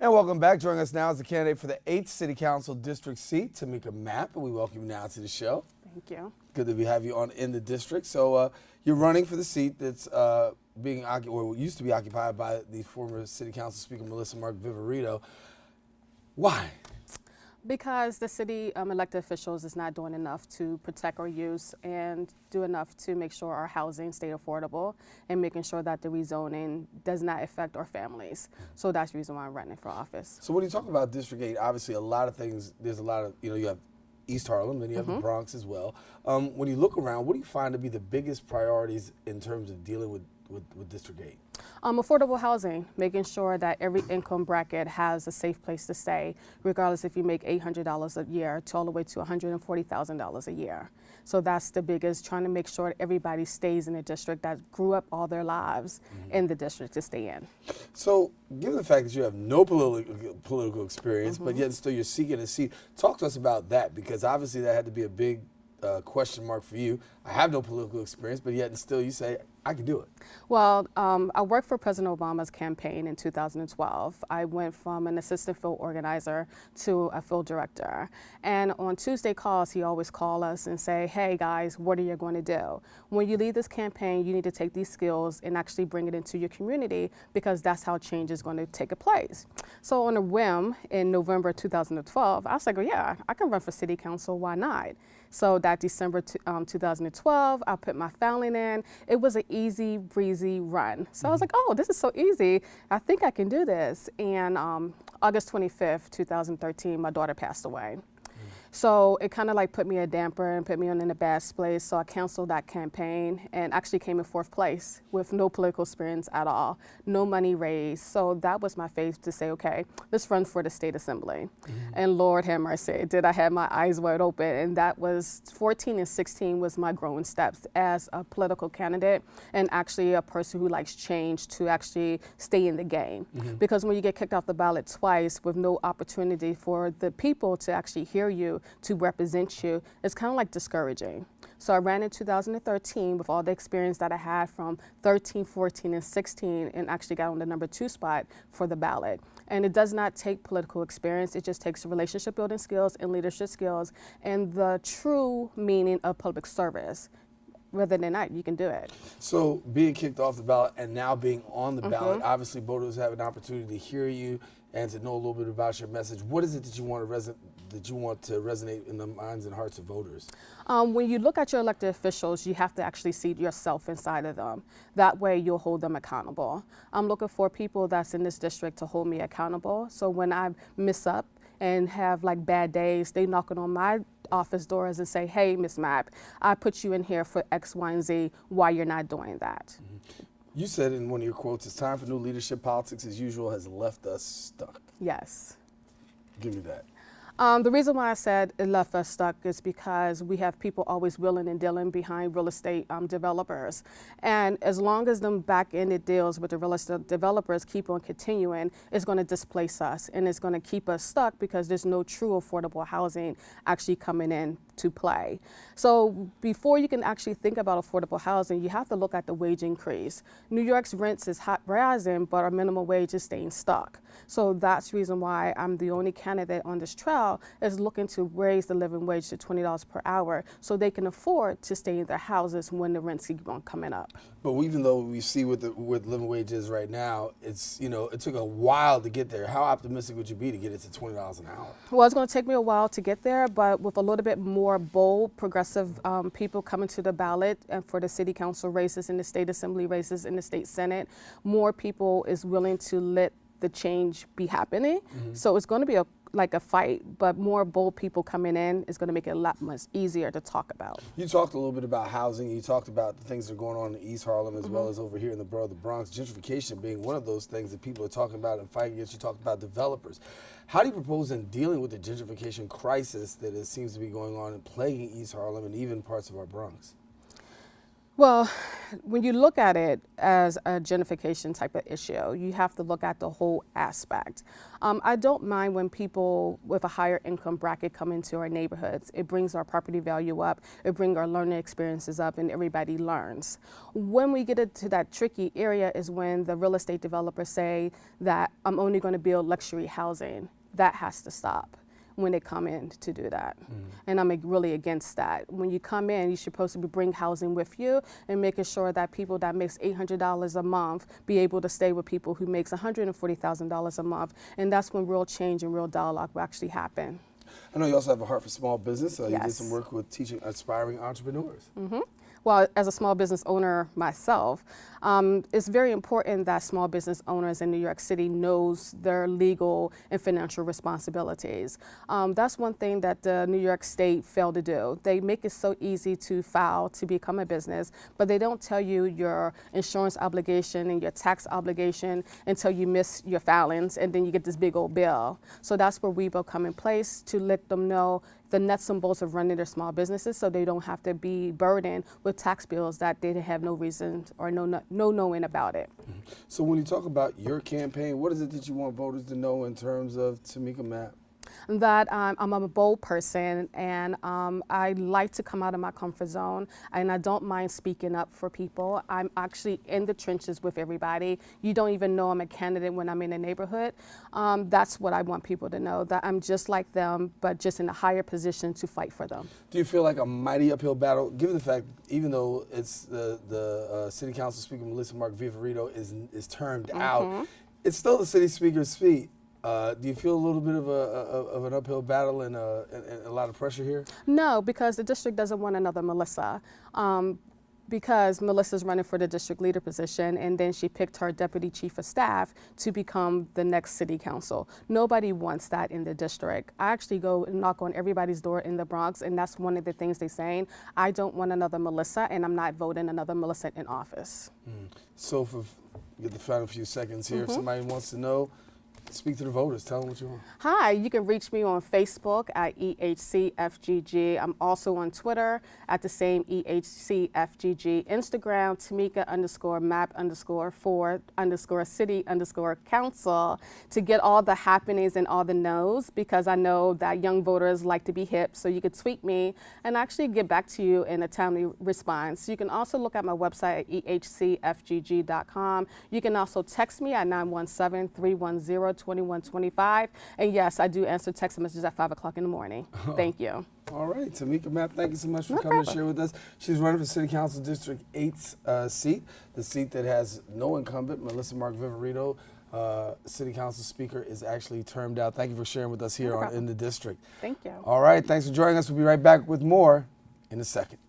And welcome back. Joining us now is the candidate for the 8th City Council District seat, Tamika Mapp. And we welcome you now to the show. Thank you. Good to have you on in the district. So you're running for the seat that's being occupied, or used to be occupied by the former City Council Speaker Melissa Mark Viverito. Why? Because the city elected officials is not doing enough to protect our youth and do enough to make sure our housing stay affordable and making sure that the rezoning does not affect our families. So that's the reason why I'm running for office. So when you talk about District 8, obviously a lot of things, there's a lot of, you have East Harlem, then you have the Bronx as well. When you look around, what do you find to be the biggest priorities in terms of dealing with District 8? Affordable housing, making sure that every income bracket has a safe place to stay, regardless if you make $800 a year to all the way to $140,000 a year. So that's the biggest, trying to make sure everybody stays in the district that grew up all their lives in the district to stay in. So given the fact that you have no political experience, but yet still you're seeking a seat, talk to us about that, because obviously that had to be a big question mark for you. I have no political experience, but yet and still you say, I can do it. Well, I worked for President Obama's campaign in 2012. I went from an assistant field organizer to a field director. And on Tuesday calls, he always call us and say, hey guys, what are you going to do? When you lead this campaign, you need to take these skills and actually bring it into your community, because that's how change is going to take place. So on a whim, in November 2012, I was like, well, yeah, I can run for city council, why not? So that December 2012, I put my filing in. It was an easy breezy run. So I was like, oh, this is so easy. I think I can do this. And August 25th, 2013, my daughter passed away. So it kind of like put me a damper and put me in a bad place. So I canceled that campaign and actually came in 4th place with no political experience at all, no money raised. So that was my faith to say, okay, let's run for the state assembly. And Lord have mercy, did I have my eyes wide open? And that was 14 and 16 was my growing steps as a political candidate and actually a person who likes change to actually stay in the game. Because when you get kicked off the ballot twice with no opportunity for the people to actually hear you, to represent you, it's kind of like discouraging. So I ran in 2013 with all the experience that I had from 13, 14, and 16, and actually got on the number 2 spot for the ballot. And it does not take political experience, it just takes relationship building skills and leadership skills and the true meaning of public service. Whether than not, you can do it. So being kicked off the ballot and now being on the ballot, obviously voters have an opportunity to hear you and to know a little bit about your message. What is it that you want to resonate in the minds and hearts of voters? When you look at your elected officials, you have to actually see yourself inside of them. That way you'll hold them accountable. I'm looking for people that's in this district to hold me accountable. So when I miss up and have like bad days, they knocking on my office doors and say, hey, Ms. Mapp, I put you in here for X, Y, and Z. Why you're not doing that? You said in one of your quotes, it's time for new leadership. Politics as usual has left us stuck. Yes. Give me that. The reason why I said it left us stuck is because we have people always willing and dealing behind real estate developers. And as long as them back-ended deals with the real estate developers keep on continuing, it's going to displace us and it's going to keep us stuck because there's no true affordable housing actually coming in to play. So before you can actually think about affordable housing, you have to look at the wage increase. New York's rents is hot rising, but our minimum wage is staying stuck. So that's the reason why I'm the only candidate on this trial is looking to raise the living wage to $20 per hour so they can afford to stay in their houses when the rents keep on coming up. But even though we see what living wage is right now, it's, it took a while to get there. How optimistic would you be to get it to $20 an hour? Well, it's going to take me a while to get there, but with a little bit more bold, progressive people coming to the ballot and for the city council races and the state assembly races and the state senate, more people is willing to let the change be happening. So it's going to be like a fight, but more bold people coming in is going to make it a lot much easier to talk about. You talked a little bit about housing. You talked about the things that are going on in East Harlem as well as over here in the borough of the Bronx. Gentrification being one of those things that people are talking about and fighting against. You talked about developers. How do you propose in dealing with the gentrification crisis that seems to be going on and plaguing East Harlem and even parts of our Bronx? Well, when you look at it as a Jenafication type of issue, you have to look at the whole aspect. I don't mind when people with a higher income bracket come into our neighborhoods. It brings our property value up, it brings our learning experiences up, and everybody learns. When we get into that tricky area is when the real estate developers say that I'm only going to build luxury housing. That has to stop when they come in to do that. And I'm really against that. When you come in, you're supposed to bring housing with you and making sure that people that makes $800 a month be able to stay with people who makes $140,000 a month. And that's when real change and real dialogue will actually happen. I know you also have a heart for small business. You did Yes. some work with teaching aspiring entrepreneurs. Well, as a small business owner myself, it's very important that small business owners in New York City knows their legal and financial responsibilities. That's one thing that the New York State failed to do. They make it so easy to file to become a business, but they don't tell you your insurance obligation and your tax obligation until you miss your filings, and then you get this big old bill. So that's where we will come in place to let them know the nuts and bolts of running their small businesses, so they don't have to be burdened with tax bills that they have no reason or no knowing about it. So when you talk about your campaign, what is it that you want voters to know in terms of Tamika Mapp? That I'm a bold person, and I like to come out of my comfort zone, and I don't mind speaking up for people. I'm actually in the trenches with everybody. You don't even know I'm a candidate when I'm in a neighborhood. That's what I want people to know, that I'm just like them, but just in a higher position to fight for them. Do you feel like a mighty uphill battle, given the fact, even though it's the City Council Speaker Melissa Mark Viverito is termed out, it's still the City Speaker's seat. Do you feel a little bit of an uphill battle and a lot of pressure here? No, because the district doesn't want another Melissa. Because Melissa's running for the district leader position, and then she picked her deputy chief of staff to become the next city council. Nobody wants that in the district. I actually go and knock on everybody's door in the Bronx, and that's one of the things they're saying. I don't want another Melissa, and I'm not voting another Melissa in office. So if we get the final few seconds here, if somebody wants to know, speak to the voters. Tell them what you want. Hi, you can reach me on Facebook at EHCFGG. I'm also on Twitter at the same EHCFGG. Instagram, Tamika_Mapp_4_city_council to get all the happenings and all the no's, because I know that young voters like to be hip. So you could tweet me and actually get back to you in a timely response. You can also look at my website at ehcfgg.com. You can also text me at 917-310-2125. And yes, I do answer text messages at 5 o'clock in the morning. Thank you. All right, Tamika Mapp, thank you so much for No coming problem. to share with us. She's running for City Council District 8's seat, the seat that has no incumbent. Melissa Mark Viverito, City Council Speaker, is actually termed out. Thank you for sharing with us here No problem. in the district. Thank you. All right, thanks for joining us. We'll be right back with more in a second.